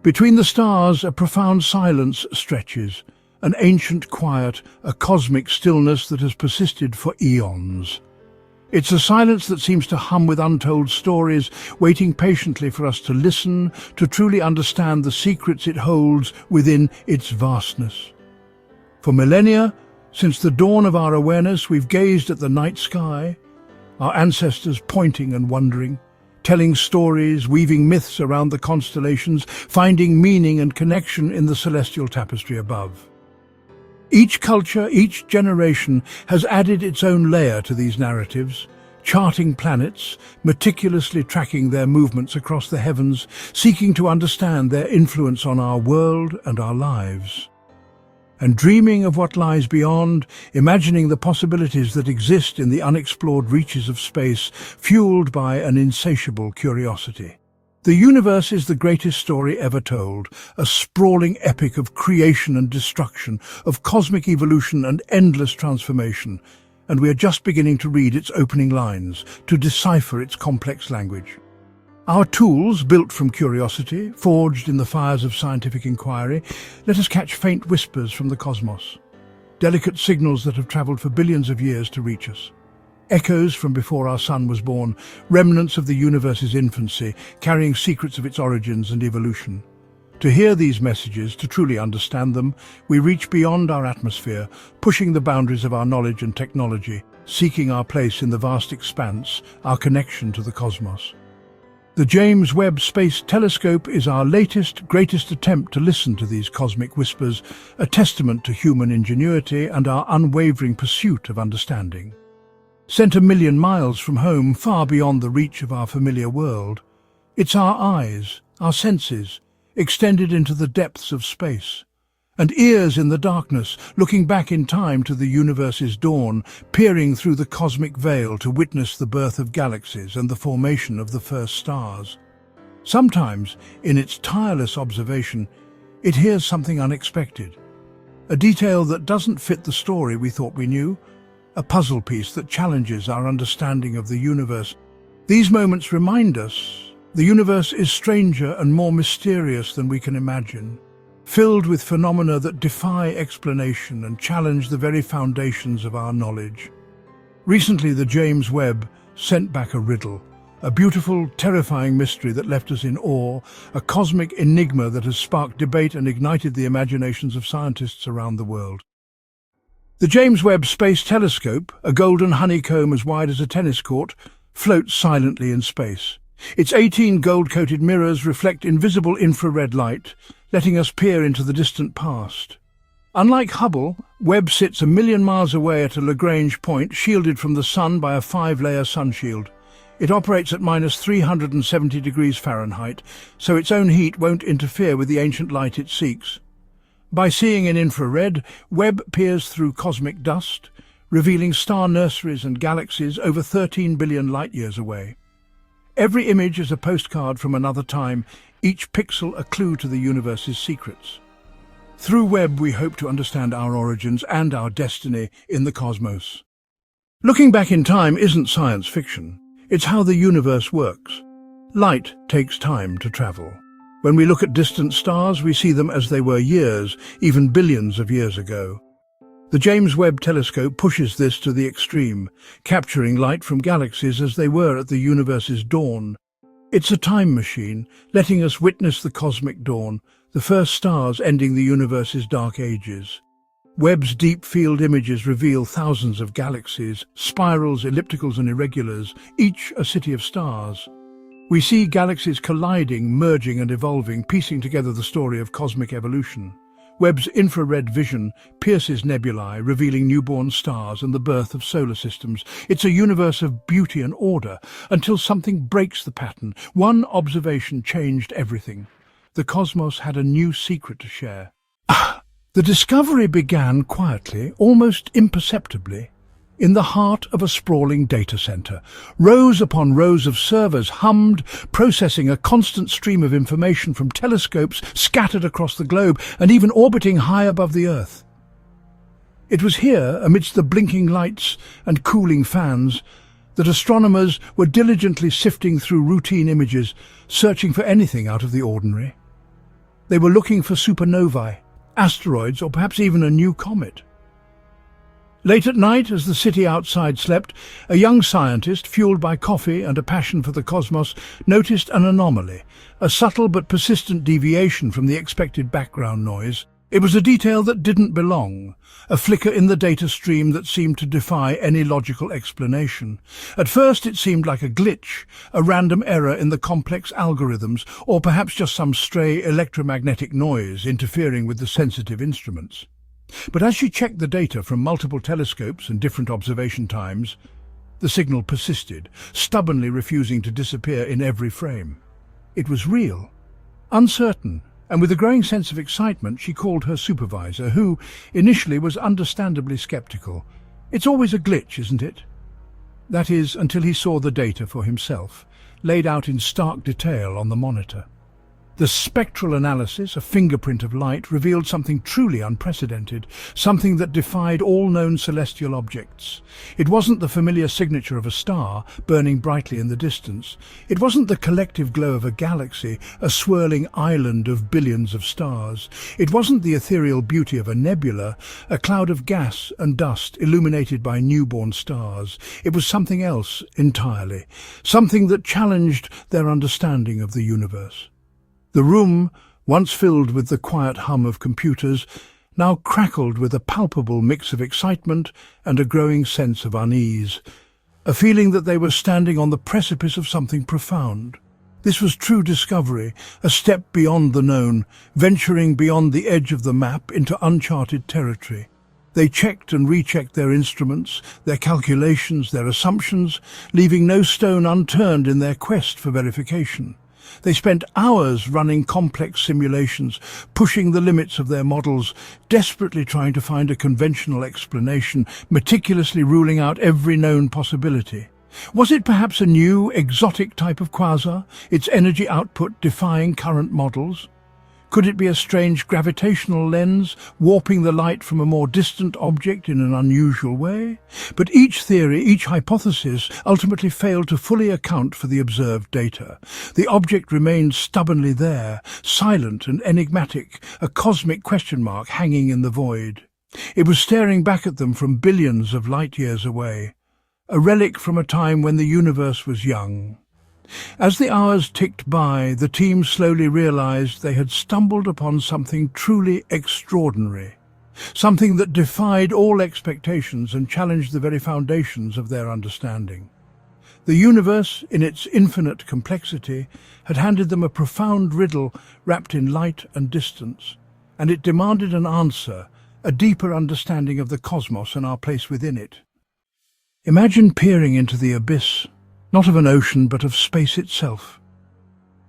Between the stars, a profound silence stretches, an ancient quiet, a cosmic stillness that has persisted for eons. It's a silence that seems to hum with untold stories, waiting patiently for us to listen, to truly understand the secrets it holds within its vastness. For millennia, since the dawn of our awareness, we've gazed at the night sky, our ancestors pointing and wondering, telling stories, weaving myths around the constellations, finding meaning and connection in the celestial tapestry above. Each culture, each generation has added its own layer to these narratives, charting planets, meticulously tracking their movements across the heavens, seeking to understand their influence on our world and our lives. And dreaming of what lies beyond, imagining the possibilities that exist in the unexplored reaches of space, fueled by an insatiable curiosity. The universe is the greatest story ever told, a sprawling epic of creation and destruction, of cosmic evolution and endless transformation, and we are just beginning to read its opening lines, to decipher its complex language. Our tools, built from curiosity, forged in the fires of scientific inquiry, let us catch faint whispers from the cosmos, delicate signals that have travelled for billions of years to reach us. Echoes from before our sun was born, remnants of the universe's infancy, carrying secrets of its origins and evolution. To hear these messages, to truly understand them, we reach beyond our atmosphere, pushing the boundaries of our knowledge and technology, seeking our place in the vast expanse, our connection to the cosmos. The James Webb Space Telescope is our latest, greatest attempt to listen to these cosmic whispers, a testament to human ingenuity and our unwavering pursuit of understanding. Sent a million miles from home, far beyond the reach of our familiar world, it's our eyes, our senses, extended into the depths of space, and ears in the darkness, looking back in time to the universe's dawn, peering through the cosmic veil to witness the birth of galaxies and the formation of the first stars. Sometimes, in its tireless observation, it hears something unexpected, a detail that doesn't fit the story we thought we knew, a puzzle piece that challenges our understanding of the universe. These moments remind us the universe is stranger and more mysterious than we can imagine, filled with phenomena that defy explanation and challenge the very foundations of our knowledge. Recently, the James Webb sent back a riddle, a beautiful, terrifying mystery that left us in awe, a cosmic enigma that has sparked debate and ignited the imaginations of scientists around the world. The James Webb Space Telescope, a golden honeycomb as wide as a tennis court, floats silently in space. Its 18 gold-coated mirrors reflect invisible infrared light, letting us peer into the distant past. Unlike Hubble, Webb sits 1 million miles away at a Lagrange point, shielded from the sun by a 5-layer sunshield. It operates at -370 degrees Fahrenheit, so its own heat won't interfere with the ancient light it seeks. By seeing in infrared, Webb peers through cosmic dust, revealing star nurseries and galaxies over 13 billion light-years away. Every image is a postcard from another time, each pixel a clue to the universe's secrets. Through Webb, we hope to understand our origins and our destiny in the cosmos. Looking back in time isn't science fiction. It's how the universe works. Light takes time to travel. When we look at distant stars, we see them as they were years, even billions of years ago. The James Webb Telescope pushes this to the extreme, capturing light from galaxies as they were at the universe's dawn. It's a time machine, letting us witness the cosmic dawn, the first stars ending the universe's dark ages. Webb's deep field images reveal thousands of galaxies, spirals, ellipticals and irregulars, each a city of stars. We see galaxies colliding, merging and evolving, piecing together the story of cosmic evolution. Webb's infrared vision pierces nebulae, revealing newborn stars and the birth of solar systems. It's a universe of beauty and order, until something breaks the pattern. One observation changed everything. The cosmos had a new secret to share. The discovery began quietly, almost imperceptibly, in the heart of a sprawling data center. Rows upon rows of servers hummed, processing a constant stream of information from telescopes scattered across the globe and even orbiting high above the Earth. It was here, amidst the blinking lights and cooling fans, that astronomers were diligently sifting through routine images, searching for anything out of the ordinary. They were looking for supernovae, asteroids, or perhaps even a new comet. Late at night, as the city outside slept, a young scientist, fueled by coffee and a passion for the cosmos, noticed an anomaly, a subtle but persistent deviation from the expected background noise. It was a detail that didn't belong, a flicker in the data stream that seemed to defy any logical explanation. At first it seemed like a glitch, a random error in the complex algorithms, or perhaps just some stray electromagnetic noise interfering with the sensitive instruments. But as she checked the data from multiple telescopes and different observation times, the signal persisted, stubbornly refusing to disappear in every frame. It was real, uncertain, and with a growing sense of excitement she called her supervisor, who initially was understandably skeptical. It's always a glitch, isn't it? That is, until he saw the data for himself, laid out in stark detail on the monitor. The spectral analysis, a fingerprint of light, revealed something truly unprecedented, something that defied all known celestial objects. It wasn't the familiar signature of a star, burning brightly in the distance. It wasn't the collective glow of a galaxy, a swirling island of billions of stars. It wasn't the ethereal beauty of a nebula, a cloud of gas and dust illuminated by newborn stars. It was something else entirely, something that challenged their understanding of the universe. The room, once filled with the quiet hum of computers, now crackled with a palpable mix of excitement and a growing sense of unease, a feeling that they were standing on the precipice of something profound. This was true discovery, a step beyond the known, venturing beyond the edge of the map into uncharted territory. They checked and rechecked their instruments, their calculations, their assumptions, leaving no stone unturned in their quest for verification. They spent hours running complex simulations, pushing the limits of their models, desperately trying to find a conventional explanation, meticulously ruling out every known possibility. Was it perhaps a new, exotic type of quasar, its energy output defying current models? Could it be a strange gravitational lens, warping the light from a more distant object in an unusual way? But each theory, each hypothesis, ultimately failed to fully account for the observed data. The object remained stubbornly there, silent and enigmatic, a cosmic question mark hanging in the void. It was staring back at them from billions of light-years away, a relic from a time when the universe was young. As the hours ticked by, the team slowly realized they had stumbled upon something truly extraordinary, something that defied all expectations and challenged the very foundations of their understanding. The universe, in its infinite complexity, had handed them a profound riddle wrapped in light and distance, and it demanded an answer, a deeper understanding of the cosmos and our place within it. Imagine peering into the abyss, not of an ocean, but of space itself.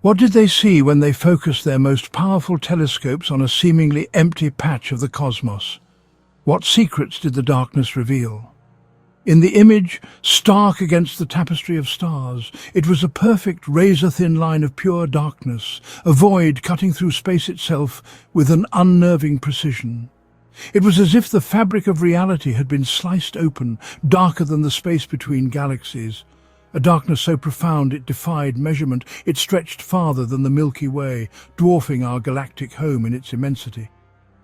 What did they see when they focused their most powerful telescopes on a seemingly empty patch of the cosmos? What secrets did the darkness reveal? In the image, stark against the tapestry of stars, it was a perfect razor-thin line of pure darkness, a void cutting through space itself with an unnerving precision. It was as if the fabric of reality had been sliced open, darker than the space between galaxies. A darkness so profound it defied measurement. It stretched farther than the Milky Way, dwarfing our galactic home in its immensity.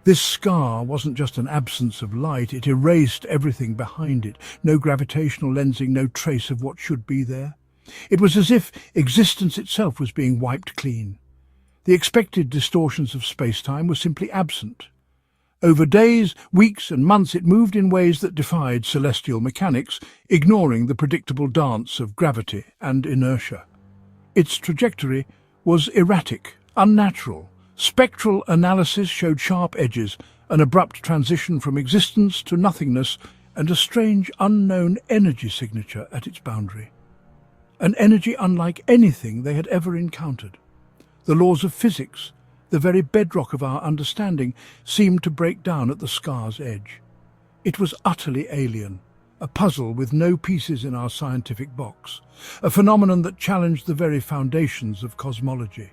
This scar wasn't just an absence of light, it erased everything behind it. No gravitational lensing, no trace of what should be there. It was as if existence itself was being wiped clean. The expected distortions of space-time were simply absent. Over days, weeks and months it moved in ways that defied celestial mechanics, ignoring the predictable dance of gravity and inertia. Its trajectory was erratic, unnatural. Spectral analysis showed sharp edges, an abrupt transition from existence to nothingness, and a strange, unknown energy signature at its boundary. An energy unlike anything they had ever encountered. The laws of physics, the very bedrock of our understanding, seemed to break down at the scar's edge. It was utterly alien, a puzzle with no pieces in our scientific box, a phenomenon that challenged the very foundations of cosmology.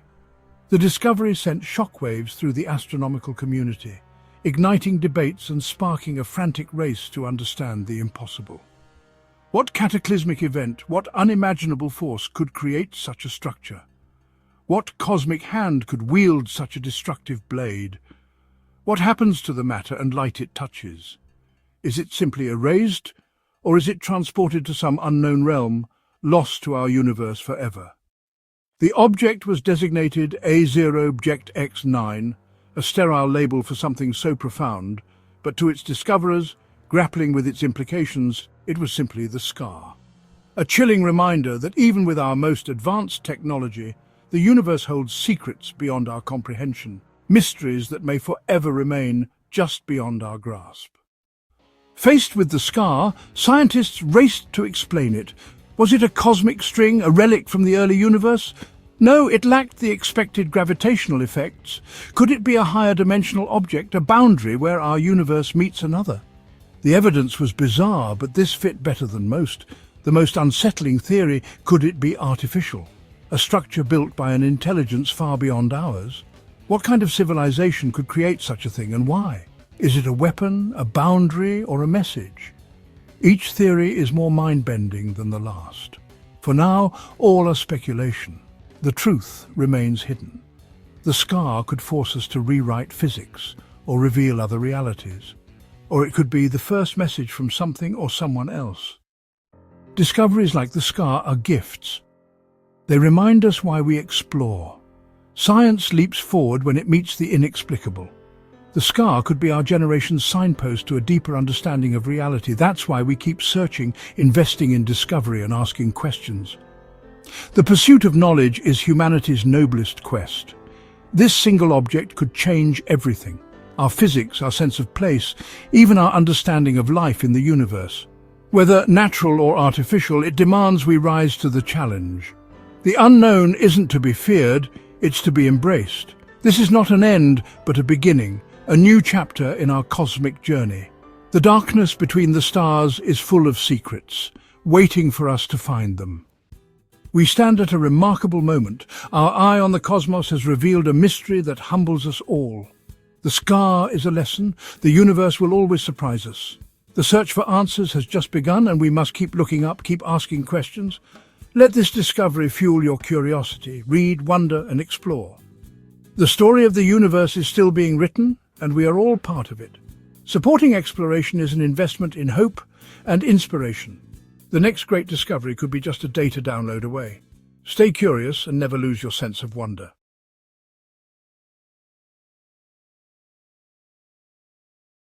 The discovery sent shockwaves through the astronomical community, igniting debates and sparking a frantic race to understand the impossible. What cataclysmic event, what unimaginable force could create such a structure? What cosmic hand could wield such a destructive blade? What happens to the matter and light it touches? Is it simply erased, or is it transported to some unknown realm, lost to our universe forever? The object was designated A0BJECT-X9, a sterile label for something so profound, but to its discoverers, grappling with its implications, it was simply the scar. A chilling reminder that even with our most advanced technology, the universe holds secrets beyond our comprehension, mysteries that may forever remain just beyond our grasp. Faced with the scar, scientists raced to explain it. Was it a cosmic string, a relic from the early universe? No, it lacked the expected gravitational effects. Could it be a higher dimensional object, a boundary where our universe meets another? The evidence was bizarre, but this fit better than most. The most unsettling theory: could it be artificial? A structure built by an intelligence far beyond ours? What kind of civilization could create such a thing, and why? Is it a weapon, a boundary, or a message? Each theory is more mind-bending than the last. For now, all are speculation. The truth remains hidden. The scar could force us to rewrite physics or reveal other realities. Or it could be the first message from something or someone else. Discoveries like the scar are gifts. They remind us why we explore. Science leaps forward when it meets the inexplicable. The scar could be our generation's signpost to a deeper understanding of reality. That's why we keep searching, investing in discovery and asking questions. The pursuit of knowledge is humanity's noblest quest. This single object could change everything. Our physics, our sense of place, even our understanding of life in the universe. Whether natural or artificial, it demands we rise to the challenge. The unknown isn't to be feared, it's to be embraced. This is not an end, but a beginning, a new chapter in our cosmic journey. The darkness between the stars is full of secrets, waiting for us to find them. We stand at a remarkable moment. Our eye on the cosmos has revealed a mystery that humbles us all. The scar is a lesson. The universe will always surprise us. The search for answers has just begun, and we must keep looking up, keep asking questions. Let this discovery fuel your curiosity. Read, wonder, and explore. The story of the universe is still being written, and we are all part of it. Supporting exploration is an investment in hope and inspiration. The next great discovery could be just a data download away. Stay curious and never lose your sense of wonder.